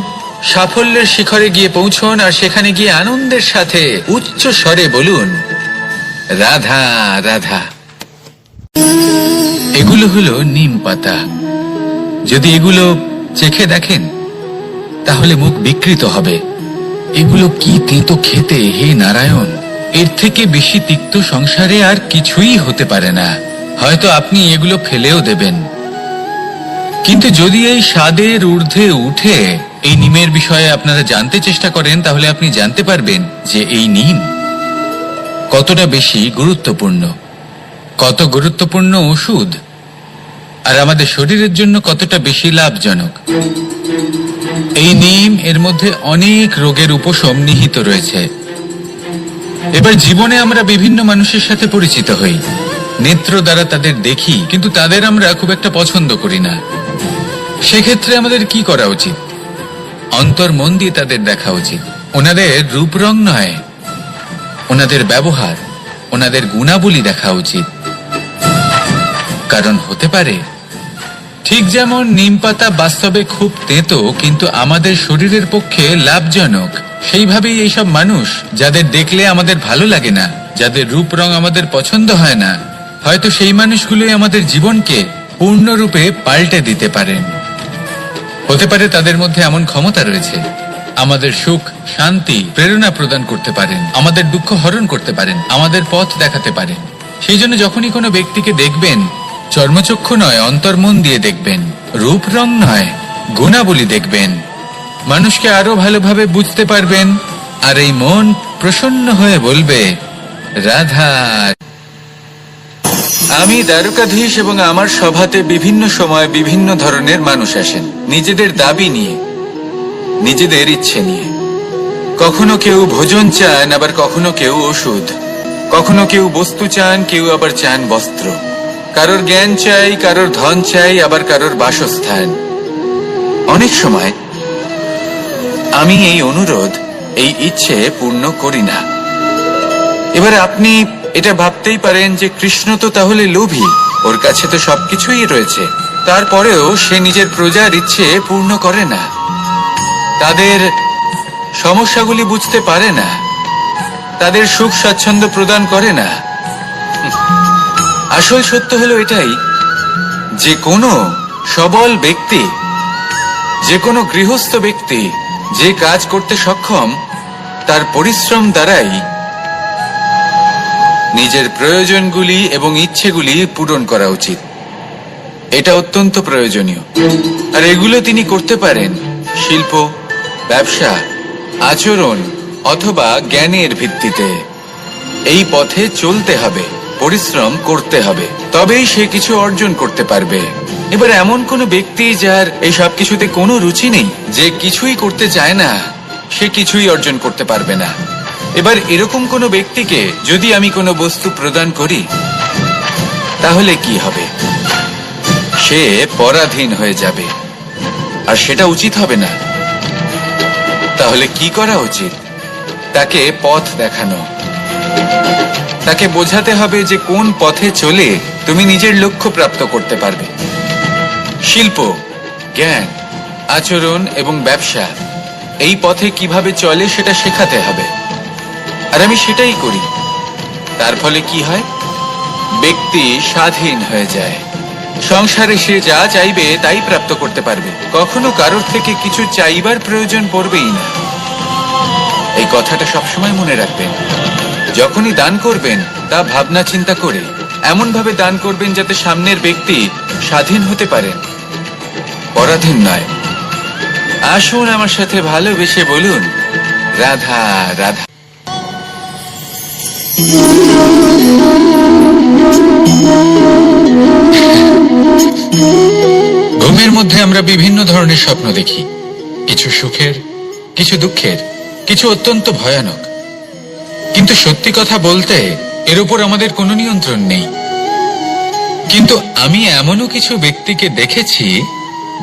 সাফল্যের শিখরে গিয়ে পৌঁছন, আর সেখানে গিয়ে আনন্দের সাথে উচ্চ স্বরে বলুন, রাধা রাধা। এগুলো হলো নিম পাতা। যদি এগুলো চেখে দেখেন তাহলে মুখ বিকৃত হবে। এগুলো কি তেতো খেতে, হে নারায়ণ! এর থেকে বেশি তিক্ত সংসারে আর কিছুই হতে পারে না। হয়তো আপনি এগুলো ফেলেও দেবেন, কিন্তু যদি এই স্বাদের ঊর্ধ্বে উঠে এই নিমের বিষয়ে আপনারা জানতে চেষ্টা করেন, তাহলে আপনি জানতে পারবেন যে এই নিম কতটা বেশি গুরুত্বপূর্ণ, কত গুরুত্বপূর্ণ ওষুধ, আর আমাদের শরীরের জন্য কতটা বেশি লাভজনক। এই নিম এর মধ্যে অনেক রোগের উপশম নিহিত রয়েছে। এবার জীবনে আমরা বিভিন্ন মানুষের সাথে পরিচিত হই, নেত্র দ্বারা তাদের দেখি, কিন্তু তাদের আমরা খুব একটা পছন্দ করি না। সেক্ষেত্রে আমাদের কি করা উচিত? অন্তর মন দিয়ে তাদের দেখা উচিত। ওনাদের রূপ রং নয়, ওনাদের ব্যবহার, ওনাদের গুণাবলী দেখা উচিত। কারণ হতে পারে ঠিক যেমন নিম পাতা বাস্তবে খুব তেতো কিন্তু আমাদের শরীরের পক্ষে লাভজনক, সেইভাবেই এইসব মানুষ যাদের দেখলে আমাদের ভালো লাগে না, যাদের রূপ রং আমাদের পছন্দ হয় না, হয়তো সেই মানুষগুলোই আমাদের জীবনকে পূর্ণরূপে পাল্টে দিতে পারেন। হতে পারে তাদের মধ্যে এমন ক্ষমতা রয়েছে, আমাদের সুখ, শান্তি, প্রেরণা প্রদান করতে পারেন, আমাদের দুঃখ হরণ করতে পারেন, আমাদের পথ দেখাতে পারেন। সেই জন্য যখনই কোনো ব্যক্তিকে দেখবেন, চর্মচক্ষু নয় অন্তর্মন দিয়ে দেখবেন, রূপ রং নয় গুণাবলী দেখবেন। মানুষকে আরো ভালোভাবে বুঝতে পারবেন, আর এই মন প্রসন্ন হয়ে বলবে রাধা। আমি দ্বারকাধীশ এবং আমার সভাতে বিভিন্ন সময় বিভিন্ন ধরনের মানুষ আসেন, নিজেদের দাবি নিয়ে, নিজেদের ইচ্ছে নিয়ে। কখনো কেউ ভোজন চান, আবার কখনো কেউ ওষুধ, কখনো কেউ বস্তু চান, কেউ আবার চান বস্ত্র। কারোর জ্ঞান চাই, কারোর ধন চাই, আবার কারোর বাসস্থান। অনেক সময় আমি এই অনুরোধ, এই ইচ্ছে পূর্ণ করি না। এবার আপনি এটা ভাবতেই পারেন যে কৃষ্ণ তো তাহলে লোভী, ওর কাছে তো সবকিছুই রয়েছে, তারপরেও সে নিজের প্রজার ইচ্ছে পূর্ণ করে না, তাদের সমস্যাগুলি বুঝতে পারে না, তাদের সুখ স্বাচ্ছন্দ্য প্রদান করে না। আসল সত্য হলো এটাই যে কোনো সবল ব্যক্তি, যে কোনো গৃহস্থ ব্যক্তি যে কাজ করতে সক্ষম, তার পরিশ্রম দ্বারাই নিজের প্রয়োজনগুলি এবং ইচ্ছেগুলি পূরণ করা উচিত। এটা অত্যন্ত প্রয়োজনীয়। আর এগুলো তিনি করতে পারেন শিল্প, ব্যবসা, আচরণ অথবা জ্ঞানের ভিত্তিতে। এই পথে চলতে হবে, পরিশ্রম করতে হবে, তবেই সে কিছু অর্জন করতে পারবে। এবার এমন কোনো ব্যক্তি যার এই সব কিছুতে কোনো রুচি নেই, যে কিছুই করতে চায় না, সে কিছুই অর্জন করতে পারবে না। এবার এরকম কোনো ব্যক্তিকে যদি আমি কোনো বস্তু প্রদান করি, তাহলে কি হবে? সে পরাধীন হয়ে যাবে, আর সেটা উচিত হবে না। তাহলে কি করা উচিত? তাকে পথ দেখানো, তাকে বোঝাতে হবে যে কোন পথে চলে তুমি নিজের লক্ষ্য প্রাপ্ত করতে পারবে। শিল্প, জ্ঞান, আচরণ এবং ব্যবসা, এই পথে কিভাবে চলে সেটা শেখাতে হবে। আর আমি সেটাই করি। তার ফলে কি হয়? ব্যক্তি স্বাধীন হয়ে যায়। সংসারে সে যা চাইবে তাই প্রাপ্ত করতে পারবে, কখনো কারোর থেকে কিছু চাইবার প্রয়োজন পড়বেই না। এই কথাটা সবসময় মনে রাখবেন। যখনই দান করবেন তা ভাবনা চিন্তা করে এমন ভাবে দান করবেন যাতে সামনের ব্যক্তি স্বাধীন হতে পারেন, পরাধীন নয়। আসুন আমার সাথে ভালোবেসে বলুন রাধা রাধা। ঘুমের মধ্যে আমরা বিভিন্ন ধরনের স্বপ্ন দেখি, কিছু সুখের, কিছু দুঃখের, কিছু অত্যন্ত ভয়ানক। কিন্তু সত্যি কথা বলতে এর উপর আমাদের কোনো নিয়ন্ত্রণ নেই। কিন্তু আমি এমনও কিছু ব্যক্তিকে দেখেছি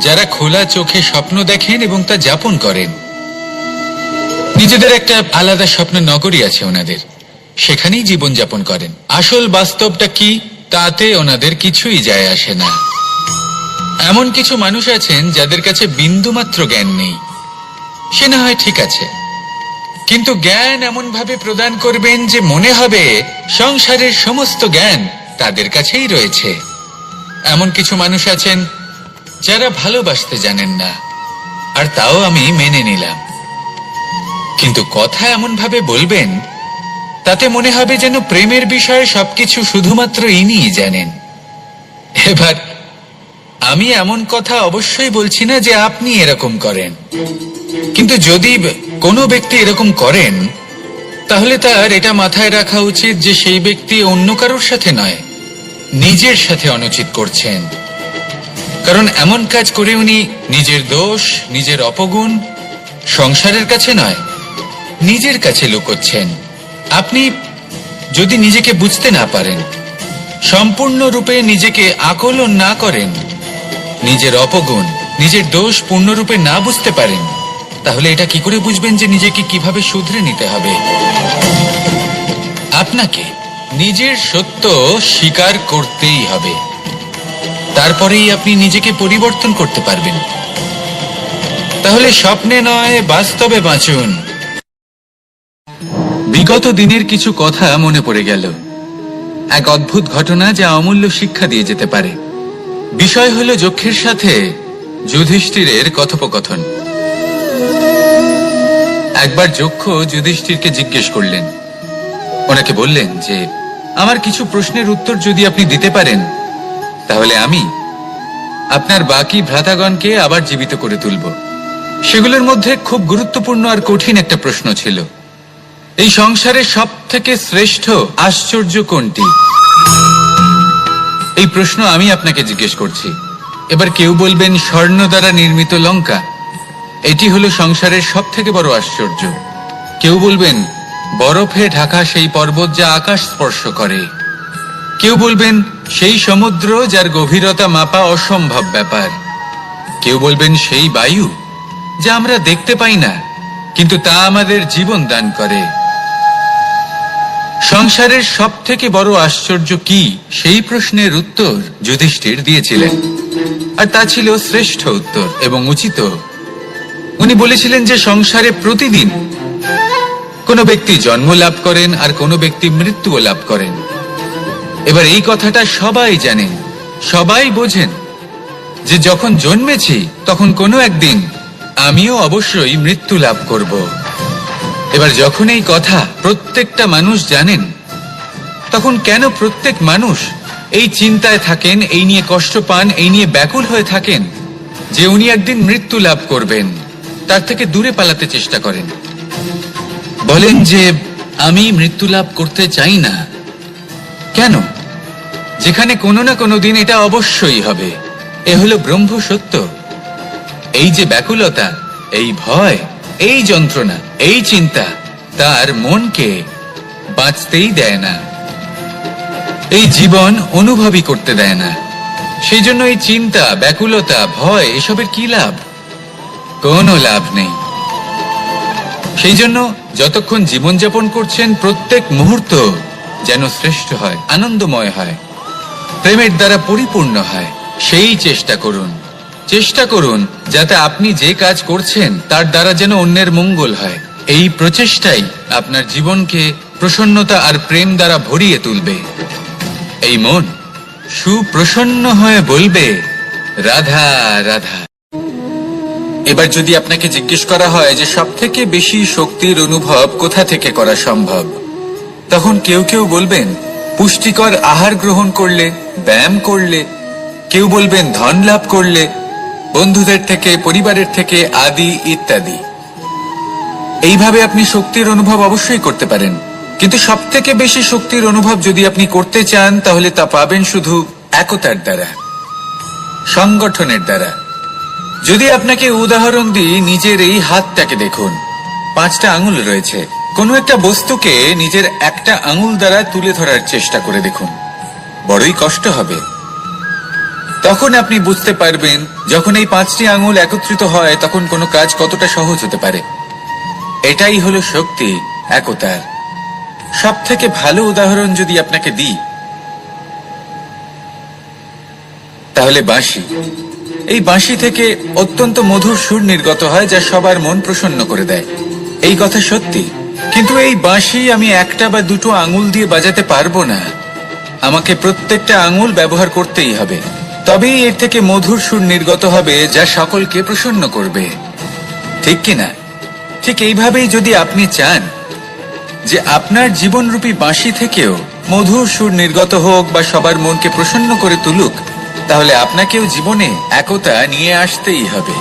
যারা খোলা চোখে স্বপ্ন দেখেন এবং তা যাপন করেন। নিজেদের একটা আলাদা স্বপ্ন নগরী আছে ওনাদের, সেখানেই জীবন যাপন করেন। আসল বাস্তবটা কি তাতে ওনাদের কিছুই যায় আসে না। এমন কিছু মানুষ আছেন যাদের কাছে বিন্দুমাত্র জ্ঞান নেই, সে না হয় ঠিক আছে, কিন্তু জ্ঞান এমন ভাবে প্রদান করবেন যে মনে হবে সংসারের সমস্ত জ্ঞান তাদের কাছেই রয়েছে। এমন কিছু মানুষ আছেন যারা ভালোবাসতে জানেন না, আর তাও আমি মেনে নিলাম। কিন্তু কথা এমন ভাবে বলবেন তাতে মনে হবে যেন প্রেমের বিষয়ে সবকিছু শুধুমাত্র ইনিই জানেন। এবার আমি এমন কথা অবশ্যই বলছি না যে আপনি এরকম করেন, কিন্তু যদি কোনো ব্যক্তি এরকম করেন তাহলে তার এটা মাথায় রাখা উচিত যে সেই ব্যক্তি অন্য কারোর সাথে নয়, নিজের সাথে অনুচিত করছেন। কারণ এমন কাজ করে উনি নিজের দোষ, নিজের অপগুণ সংসারের কাছে নয়, নিজের কাছে লুকোচ্ছেন। আপনি যদি নিজেকে বুঝতে না পারেন, সম্পূর্ণরূপে নিজেকে আকলন না করেন, নিজের অপগুণ, নিজের দোষ পূর্ণরূপে না বুঝতে পারেন, তাহলে এটা কি করে বুঝবেন যে নিজেকে কিভাবে শুধরে নিতে হবে? আপনাকে নিজের সত্য স্বীকার করতেই হবে, তারপরেই আপনি নিজেকে পরিবর্তন করতে পারবেন। তাহলে স্বপ্নে নয়, বাস্তবে বাঁচুন। বিগত দিনের কিছু কথা মনে পড়ে গেল, এক অদ্ভুত ঘটনা যা অমূল্য শিক্ষা দিয়ে যেতে পারে। বিষয় হলো যক্ষের সাথে যুধিষ্ঠিরের কথোপকথন। একবার যক্ষ যুধিষ্ঠিরকে জিজ্ঞেস করলেন, ওনাকে বললেন যে আমার কিছু প্রশ্নের উত্তর যদি আপনি দিতে পারেন তাহলে আমি আপনার বাকি ভ্রাতাগণকে আবার জীবিত করে তুলব। সেগুলোর মধ্যে খুব গুরুত্বপূর্ণ আর কঠিন একটা প্রশ্ন ছিল, এই সংসারে সব থেকে শ্রেষ্ঠ আশ্চর্য কোনটি? এই প্রশ্ন আমি আপনাকে জিজ্ঞেস করছি। এবার কেউ বলবেন স্বর্ণ দ্বারা নির্মিত লঙ্কা, এটি হলো সংসারের সব থেকে বড় আশ্চর্য। কেউ বলবেন বরফে ঢাকা সেই পর্বত যা আকাশ স্পর্শ করে। কেউ বলবেন সেই সমুদ্র যার গভীরতা মাপা অসম্ভব ব্যাপার। কেউ বলবেন সেই বায়ু যা আমরা দেখতে পাই না, কিন্তু তা আমাদের জীবন দান করে। সংসারের সব থেকে বড় আশ্চর্য কি, সেই প্রশ্নের উত্তর যুধিষ্ঠির দিয়েছিলেন, আর তা ছিল শ্রেষ্ঠ উত্তর এবং উচিত। উনি বলেছিলেন যে সংসারে প্রতিদিন কোনো ব্যক্তি জন্ম লাভ করেন আর কোনো ব্যক্তি মৃত্যুও লাভ করেন। এবার এই কথাটা সবাই জানেন, সবাই বোঝেন যে যখন জন্মেছি তখন কোনো একদিন আমিও অবশ্যই মৃত্যু লাভ করব। এবার যখন এই কথা প্রত্যেকটা মানুষ জানেন, তখন কেন প্রত্যেক মানুষ এই চিন্তায় থাকেন, এই নিয়ে কষ্ট পান, এই নিয়ে ব্যাকুল হয়ে থাকেন যে উনি একদিন মৃত্যু লাভ করবেন, তার থেকে দূরে পালাতে চেষ্টা করেন? বলেন যে আমি মৃত্যু লাভ করতে চাই না। কেন? যেখানে কোনো না কোনো দিন এটা অবশ্যই হবে। এ হলো ব্রহ্ম সত্য। এই যে ব্যাকুলতা, এই ভয়, এই যন্ত্রণা, এই চিন্তা তার মনকে বাঁচতেই দেয় না, এই জীবন অনুভবই করতে দেয় না। সেই জন্য এই চিন্তা, ব্যাকুলতা, ভয় এসবের কি লাভ? কোনো লাভ নেই। সেই জন্য যতক্ষণ জীবনযাপন করছেন প্রত্যেক মুহূর্ত যেন শ্রেষ্ঠ হয়, আনন্দময় হয়, প্রেমের দ্বারা পরিপূর্ণ হয়, সেই চেষ্টা করুন। চেষ্টা করুন যাতে আপনি যে কাজ করছেন তার দ্বারা যেন অন্যের মঙ্গল হয়। এই প্রচেষ্টাই আপনার জীবনকে প্রসন্নতা আর প্রেম দ্বারা ভরিয়ে তুলবে। এই মন সুপ্রসন্ন হয়ে বলবে রাধা রাধা। এবার যদি আপনাকে জিজ্ঞেস করা হয় যে সব থেকে বেশি শক্তির অনুভব কোথা থেকে করা সম্ভব, তখন কেউ কেউ বলবেন পুষ্টিকর আহার গ্রহণ করলে, ব্যায়াম করলে। কেউ বলবেন ধন লাভ করলে, বন্ধুদের থেকে, পরিবারের থেকে, আদি ইত্যাদি। এইভাবে আপনি শক্তির অনুভব অবশ্যই করতে পারেন, কিন্তু সব থেকে বেশি শক্তির অনুভব যদি আপনি করতে চান তাহলে তা পাবেন শুধু একতার দ্বারা, সংগঠনের দ্বারা। যদি আপনাকে উদাহরণ দিই, নিজের এই হাতটাকে দেখুন, 5টা আঙুল রয়েছে। কোনো একটা বস্তুকে নিজের একটা আঙুল দ্বারা তুলে ধরার চেষ্টা করে দেখুন, বড়ই কষ্ট হবে। তখন আপনি বুঝতে পারবেন যখন এই 5টি আঙুল একত্রিত হয় তখন কোনো কাজ কতটা সহজ হতে পারে। এটাই হলো শক্তি, একতার। সব থেকে ভালো উদাহরণ যদি আপনাকে দিই তাহলে বাঁশি। এই বাঁশি থেকে অত্যন্ত মধুর সুর নির্গত হয় যা সবার মন প্রসন্ন করে দেয়। এই কথা সত্যি। কিন্তু এই বাঁশি আমি একটা বা দুটো আঙুল দিয়ে বাজাতে পারবো না, আমাকে প্রত্যেকটা আঙুল ব্যবহার করতেই হবে। তবেই এর থেকে মধুর সুর নির্গত হবে যা সকলকে প্রসন্ন করবে, ঠিক কিনা? ঠিক এইভাবেই যদি আপনি চান যে আপনার জীবনরূপী বাঁশি থেকেও মধুর সুর নির্গত হোক বা সবার মনকে প্রসন্ন করে তুলুক, তাহলে আপনাকেও জীবনে একতা নিয়ে আসতেই হবে।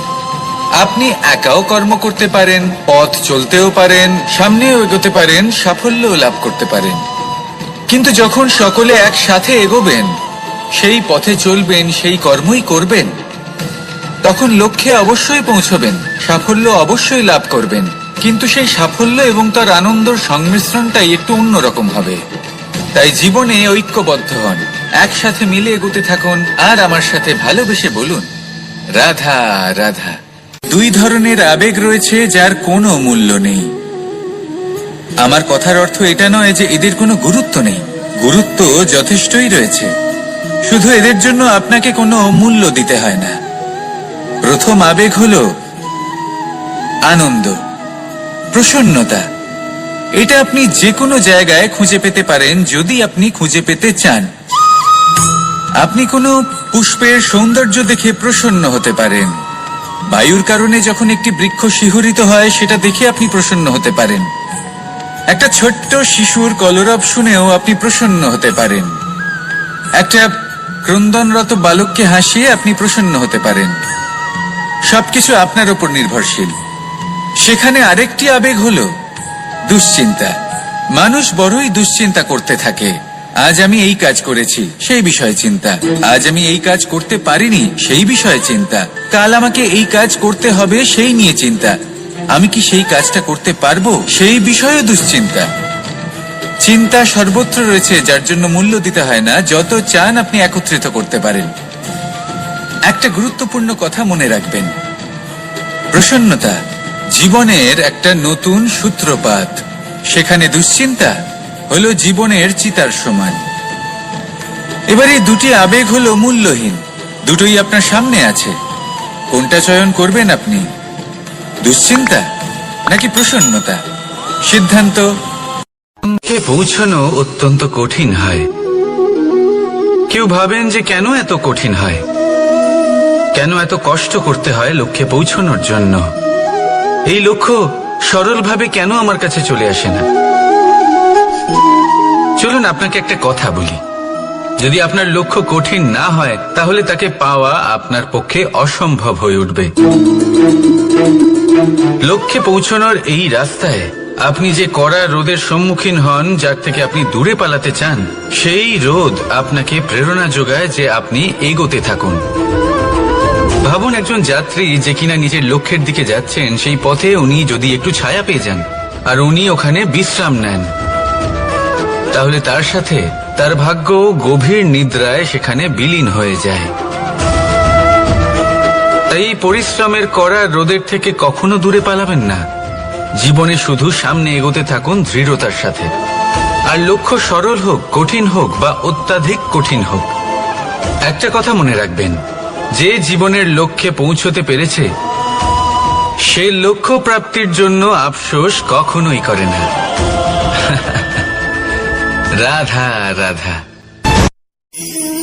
আপনি একাও কর্ম করতে পারেন, পথ চলতেও পারেন, সামনেও এগোতে পারেন, সাফল্যও লাভ করতে পারেন। কিন্তু যখন সকলে একসাথে এগোবেন, সেই পথে চলবেন, সেই কর্মই করবেন, তখন লক্ষ্যে অবশ্যই পৌঁছবেন, সাফল্য অবশ্যই লাভ করবেন। কিন্তু সেই সাফল্য এবং তার আনন্দর সংমিশ্রণটাই একটু অন্যরকম হবে। তাই জীবনে ঐক্যবদ্ধ হন, একসাথে মিলে এগোতে থাকুন, আর আমার সাথে ভালোবেসে বলুন, রাধা রাধা। দুই ধরনের আবেগ রয়েছে যার কোনো মূল্য নেই। আমার কথার অর্থ এটা নয় যে এদের কোনো গুরুত্ব নেই, গুরুত্ব যথেষ্টই রয়েছে, শুধু এদের জন্য আপনাকে কোনো মূল্য দিতে হয় না। প্রথম আবেগ হলো আনন্দ, প্রসন্নতা। এটা আপনি যে কোনো জায়গায় খুঁজে পেতে পারেন যদি আপনি খুঁজে পেতে চান। আপনি কোনো পুষ্পের সৌন্দর্য দেখে প্রসন্ন হতে পারেন। বায়ুর কারণে যখন একটি বৃক্ষ শিহরিত হয় সেটা দেখে আপনি প্রসন্ন হতে পারেন। একটা ছোট্ট শিশুর কলরব শুনেও আপনি প্রসন্ন হতে পারেন। একটা ক্রন্দনরত বালককে হাসিয়ে আপনি প্রসন্ন হতে পারেন। সবকিছু আপনার উপর নির্ভরশীল। সেখানে আরেকটি আবেগ হলো দুশ্চিন্তা। মানুষ বড়ই দুশ্চিন্তা করতে থাকে। আজ আমি এই কাজ করেছি, সেই বিষয়ে চিন্তা। আজ আমি এই কাজ করতে পারিনি, সেই বিষয়ে চিন্তা। কাল আমাকে এই কাজ করতে হবে, সেই নিয়ে চিন্তা। আমি কি সেই কাজটা করতে পারবো, সেই বিষয়ে দুশ্চিন্তা। চিন্তা সর্বত্র রয়েছে, যার জন্য মূল্য দিতে হয় না। যত চান আপনি একত্রিত করতে পারেন। একটা গুরুত্বপূর্ণ কথা মনে রাখবেন, প্রসন্নতা জীবনের একটা নতুন সূত্রপাত। সেখানে দুশ্চিন্তা হলো জীবনের চিতার সমান। এবার এই দুটি আবেগ হলো মূল্যহীন, দুটোই আপনার সামনে আছে। কোনটা চয়ন করবেন আপনি, দুশ্চিন্তা নাকি প্রসন্নতা? সিদ্ধান্ত। লক্ষ্যে পৌঁছানো অত্যন্ত কঠিন হয়। কেউ ভাবেন যে কেন এত কঠিন হয়, কেন এত কষ্ট করতে হয় লক্ষ্যে পৌঁছানোর জন্য। এই লক্ষ্য সরলভাবে কেন আমার কাছে চলে আসে না? চলুন আপনাকে একটা কথা বলি, যদি আপনার লক্ষ্য কঠিন না হয় তাহলে তাকে পাওয়া আপনার পক্ষে অসম্ভব হয়ে উঠবে। লক্ষ্যে পৌঁছানোর এই রাস্তায় আপনি যে কড়া রোদের সম্মুখীন হন, যার থেকে আপনি দূরে পালাতে চান, সেই রোদ আপনাকে প্রেরণা যোগায় যে আপনি এগোতে থাকুন। ভাবুন একজন যাত্রী যে কিনা নিজের লক্ষ্যের দিকে যাচ্ছেন, সেই পথে উনি যদি একটু ছায়া পেয়ে যান আর উনি ওখানে বিশ্রাম নেন, তাহলে তার সাথে তার ভাগ্য গভীর নিদ্রায় সেখানে বিলীন হয়ে যায়। তাই এই পরিশ্রমের করা রোদের থেকে কখনো দূরে পালাবেন না। জীবনে শুধু সামনে এগোতে থাকুন দৃঢ়তার সাথে। আর লক্ষ্য সরল হোক, কঠিন হোক বা অত্যাধিক কঠিন হোক, একটা কথা মনে রাখবেন, যে জীবনের লক্ষ্যে পৌঁছতে পেরেছে সে লক্ষ্য প্রাপ্তির জন্য আফসোস কখনোই করে না। রাধা রাধা।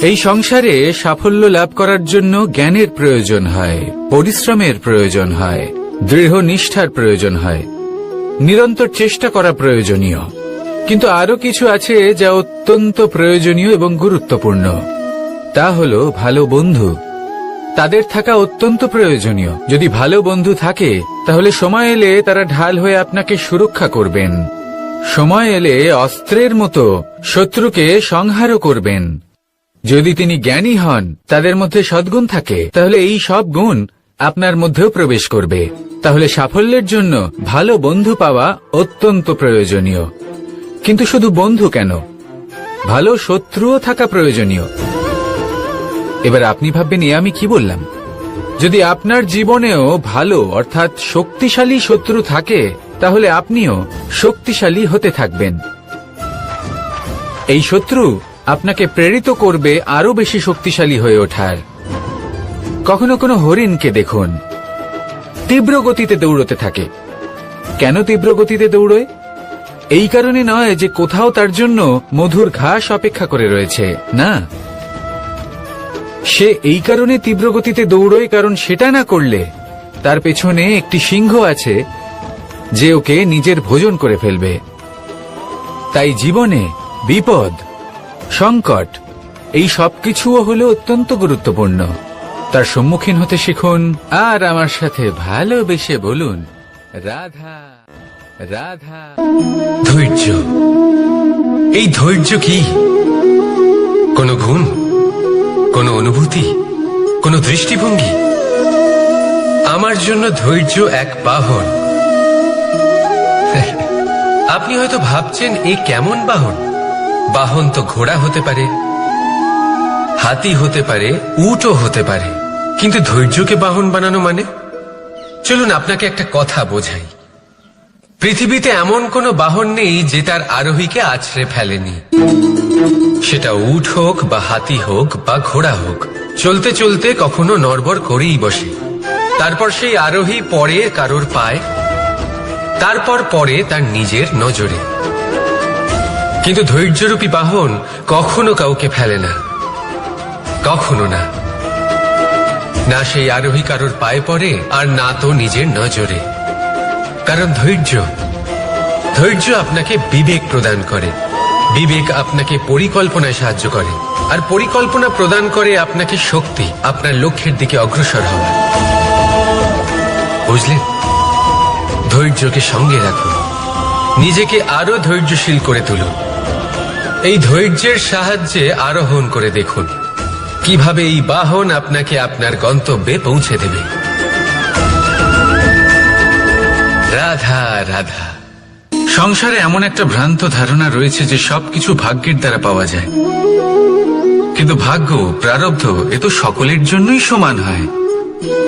এই সংসারে সাফল্য লাভ করার জন্য জ্ঞানের প্রয়োজন হয়, পরিশ্রমের প্রয়োজন হয়, দৃঢ় নিষ্ঠার প্রয়োজন হয়, নিরন্তর চেষ্টা করা প্রয়োজনীয়। কিন্তু আরো কিছু আছে যা অত্যন্ত প্রয়োজনীয় এবং গুরুত্বপূর্ণ। তা হলো ভালো বন্ধু। তাদের থাকা অত্যন্ত প্রয়োজনীয়। যদি ভালো বন্ধু থাকে তাহলে সময় এলে তারা ঢাল হয়ে আপনাকে সুরক্ষা করবেন। সময় এলে অস্ত্রের মতো শত্রুকে সংহারও করবেন। যদি তিনি জ্ঞানী হন, তাদের মধ্যে সদ্গুণ থাকে, তাহলে এই সব গুণ আপনার মধ্যেও প্রবেশ করবে। তাহলে সাফল্যের জন্য ভালো বন্ধু পাওয়া অত্যন্ত প্রয়োজনীয়। কিন্তু শুধু বন্ধু কেন, ভালো শত্রুও থাকা প্রয়োজনীয়। এবার আপনি ভাববেন, আমি কি বললাম? যদি আপনার জীবনেও ভালো অর্থাৎ শক্তিশালী শত্রু থাকে, তাহলে আপনিও শক্তিশালী হতে থাকবেন। এই শত্রু আপনাকে প্রেরিত করবে আরো বেশি শক্তিশালী হয়ে ওঠার। কখনো কোনো হরিণকে দেখুন, তীব্র গতিতে দৌড়তে থাকে। কেন তীব্র গতিতে দৌড়য়? এই কারণে নয় যে কোথাও তার জন্য মধুর ঘাস অপেক্ষা করে রয়েছে, না, সে এই কারণে তীব্র গতিতে দৌড়য় কারণ সেটা না করলে তার পেছনে একটি সিংহ আছে যে ওকে নিজের ভোজন করে ফেলবে। তাই জীবনে বিপদ, সংকট এই সবকিছুও হলো অত্যন্ত গুরুত্বপূর্ণ। তার সম্মুখীন হতে শিখুন আর আমার সাথে ভালোবেসে বলুন, রাধা রাধা। ধৈর্য, এই ধৈর্য কি কোনো গুণ, কোনো অনুভূতি, কোনো দৃষ্টিভঙ্গি? আমার জন্য ধৈর্য এক বাহন। আপনি হয়তো ভাবছেন এ কেমন বাহন? বাহন তো ঘোড়া হতে পারে, হাতি হতে পারে, উটও হতে পারে, কিন্তু ধৈর্যকে বাহন বানানো মানে? চলুন আপনাকে একটা কথা বোঝাই। পৃথিবীতে এমন কোনো বাহন নেই যে তার আরোহীকে আছড়ে ফেলেনি। সেটা উট হোক বা হাতি হোক বা ঘোড়া হোক, চলতে চলতে কখনো নড়বড় করেই বসে। তারপর সেই আরোহী পড়ে কারোর পায়, তারপর পড়ে তার নিজের নজরে। কিন্তু ধৈর্যরূপী বাহন কখনো কাউকে ফেলে না, কখনো না। না সেই আরোহী কারোর পায়ে পড়ে আর না তো নিজের নজরে। কারণ ধৈর্য আপনাকে বিবেক প্রদান করে, বিবেক আপনাকে পরিকল্পনায় সাহায্য করে, আর পরিকল্পনা প্রদান করে আপনাকে শক্তি, আপনার লক্ষ্যের দিকে অগ্রসর হওয়া। বুঝলেন? ধৈর্যকে সঙ্গে রাখুন, নিজেকে আরো ধৈর্যশীল করে তুলুন। এই ধৈর্যের সাহায্যে আরোহণ করে দেখুন কিভাবে এই বাহন আপনাকে আপনার গন্তব্যে পৌঁছে দেবে। রাধা রাধা। সংসারে এমন একটা ভ্রান্ত ধারণা রয়েছে যে সবকিছু ভাগ্যের দ্বারা পাওয়া যায়, কিন্তু ভাগ্য, প্রারব্ধ এ তো সকলের জন্যই সমান হয়।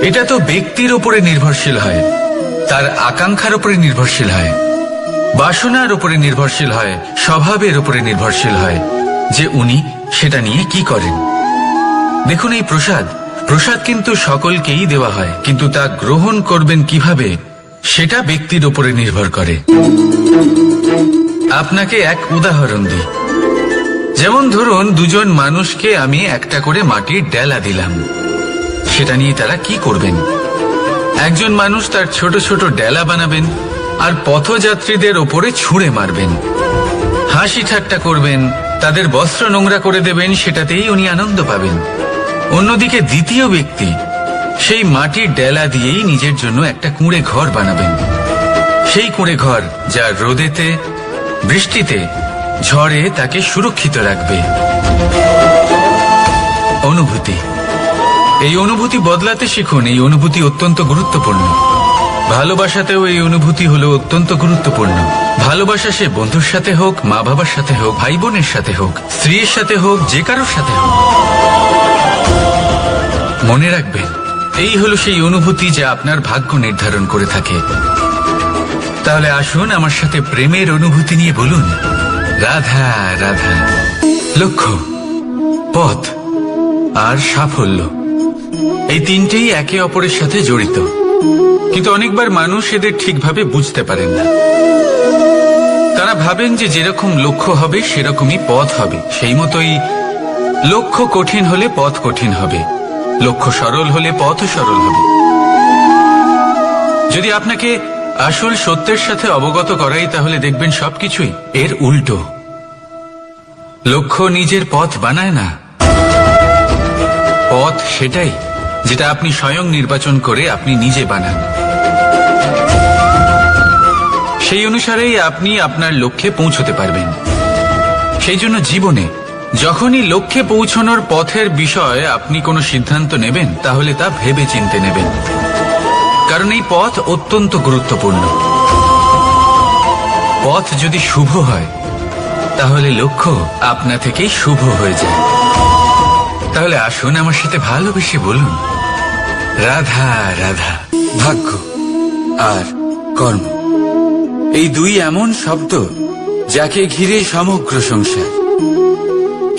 এটা তো ব্যক্তির উপরে নির্ভরশীল হয়, তার আকাঙ্ক্ষার উপরে নির্ভরশীল হয়, বাসনার উপরে নির্ভরশীল হয়, স্বভাবের উপরে নির্ভরশীল হয় যে উনি সেটা নিয়ে কি করেন। দেখুন, এই প্রসাদ কিন্তু সকলকেই দেওয়া হয়, কিন্তু তা গ্রহণ করবেন কিভাবে সেটা ব্যক্তির উপরে নির্ভর করে। আপনাকে এক উদাহরণ দিই। যেমন ধরুন, দুজন মানুষকে আমি একটা করে মাটির ডেলা দিলাম, সেটা নিয়ে তারা কি করবেন? একজন মানুষ তার ছোট ছোট ডেলা বানাবেন আর পথযাত্রীদের ওপরে ছুঁড়ে মারবেন, হাসি ঠাট্টা করবেন, তাদের বস্ত্র নোংরা করে দেবেন, সেটাতেই উনি আনন্দ পাবেন। অন্যদিকে দ্বিতীয় ব্যক্তি সেই মাটির ডেলা দিয়েই নিজের জন্য একটা কুঁড়ে ঘর বানাবেন। সেই কুঁড়ে ঘর যা রোদেতে, বৃষ্টিতে, ঝড়ে তাকে সুরক্ষিত রাখবে। অনুভূতি, এই অনুভূতি বদলাতে শিখুন। এই অনুভূতি অত্যন্ত গুরুত্বপূর্ণ। ভালোবাসাতেও এই অনুভূতি হলো অত্যন্ত গুরুত্বপূর্ণ। ভালোবাসা সে বন্ধুর সাথে হোক, মা বাবার সাথে হোক, ভাই বোনের সাথে হোক, স্ত্রীর সাথে হোক, যে কারোর সাথে হোক। মনে রাখবেন, এই হলো সেই অনুভূতি যা আপনার ভাগ্য নির্ধারণ করে থাকে। তাহলে আসুন আমার সাথে প্রেমের অনুভূতি নিয়ে বলুন, রাধা রাধা। লক্ষ্য, পথ আর সাফল্য, এই তিনটেই একে অপরের সাথে জড়িত, কিন্তু অনেকবার মানুষ এদের ঠিকভাবে বুঝতে পারেন না। তারা ভাবেন যে যেরকম লক্ষ্য হবে সেরকমই পথ হবে, সেই মতোই লক্ষ্য কঠিন হলে পথ কঠিন হবে, লক্ষ্য সরল হলে পথও সরল হবে। যদি আপনাকে আসল সত্যের সাথে অবগত করাই, তাহলে দেখবেন সবকিছুই এর উল্টো। লক্ষ্য নিজের পথ বানায় না, পথ সেটাই যেটা আপনি স্বয়ং নির্বাচন করে আপনি নিজে বানান। সেই অনুসারেই আপনি আপনার লক্ষ্যে পৌঁছতে পারবেন। সেই জন্য জীবনে যখনই লক্ষ্যে পৌঁছানোর পথের বিষয়ে আপনি কোনো সিদ্ধান্ত নেবেন, তাহলে তা ভেবে চিন্তে নেবেন, কারণ এই পথ অত্যন্ত গুরুত্বপূর্ণ। পথ যদি শুভ হয়, তাহলে লক্ষ্য আপনা থেকেই শুভ হয়ে যায়। তাহলে আসুন আমার সাথে ভালোবেসে বলুন, রাধা রাধা। ভাগ্য আর কর্ম, এই দুই এমন শব্দ যাকে ঘিরে সমগ্র সংসার।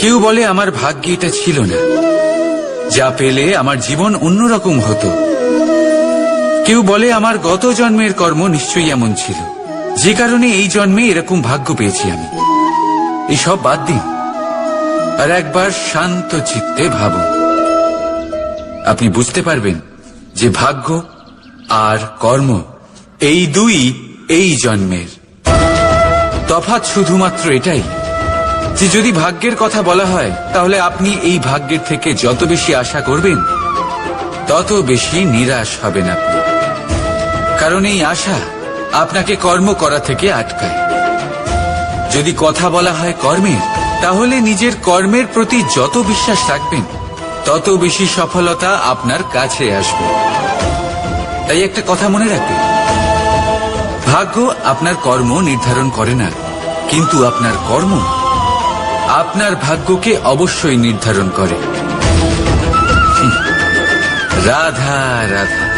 কেউ বলে আমার ভাগ্যে এটা ছিল না, যা পেলে আমার জীবন অন্যরকম হতো। কেউ বলে আমার গত জন্মের কর্ম নিশ্চয়ই এমন ছিল, যে কারণে এই জন্মে এরকম ভাগ্য পেয়েছি আমি। এই সব বাদ দিন আর একবার শান্ত চিত্তে ভাবুন। আপনি বুঝতে পারবেন যে ভাগ্য আর কর্ম এই দুই এই জন্মের। তফাৎ শুধুমাত্র এটাই যে যদি ভাগ্যের কথা বলা হয় তাহলে আপনি এই ভাগ্যের থেকে যত বেশি আশা করবেন তত বেশি নিরাশ হবেন আপনি। কারণ এই আশা আপনাকে কর্ম করা থেকে আটকায়। যদি কথা বলা হয় কর্মের, তাহলে নিজের কর্মের প্রতি যত বিশ্বাস রাখবেন তত বেশি সফলতা আপনার কাছে আসবে। তাই একটা কথা মনে রাখবেন, ভাগ্য আপনার কর্ম নির্ধারণ করে না, কিন্তু আপনার কর্ম আপনার ভাগ্যকে অবশ্যই নির্ধারণ করে। রাধা রাধা।